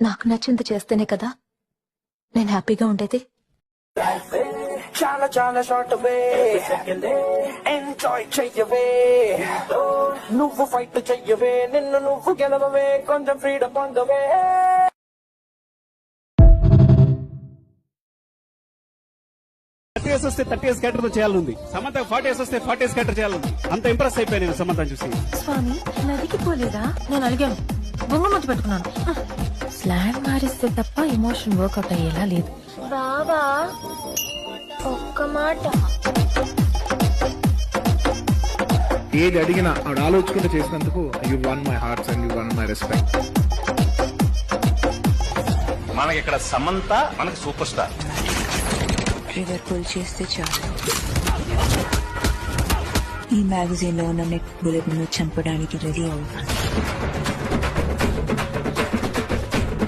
నాకు నచ్చింది చేస్తేనే కదా నేను హ్యాపీగా ఉండేది. చాలా చాలా షార్ట్ వే ఎంజాయ్ చెయ్యవే నువ్వు ఫైట్ చెయ్యవే నిన్ను నువ్వు గెలవవే కొంచెం ఫ్రీడమ్ పొందవే. 30 years వస్తే 30 years క్యారెక్టర్ తో చేయాలనుంది. సమంత 40 years వస్తే 40 years క్యారెక్టర్ చేయాలనుంది. అంత ఇంప్రెస్ అయిపోయా నేను సమంతను చూసి. స్వామి నదికి పోలేదా? నేను అడిగాను, బొంగ ముద్దు పెట్టుకున్నాను. స్లాంగ్ మారిస్తే తప్ప ఎమోషన్ వర్కౌట్ అయ్యేలా లేదు. బాబా ఒక్క మాట. ఏది అడిగినా ఆవిడ ఆలోచించుకుంటూ చేసినందుకు you one my hearts and you one my respect. మనకి ఇక్కడ సమంత మనకి సూపర్ స్టార్. ట్రిగర్ పుల్ చేస్తే చాలు ఈ మ్యాగజైన్ లో ఉన్న నెట్ బుల్లెట్ ను చంపడానికి రెడీ అవుతాను.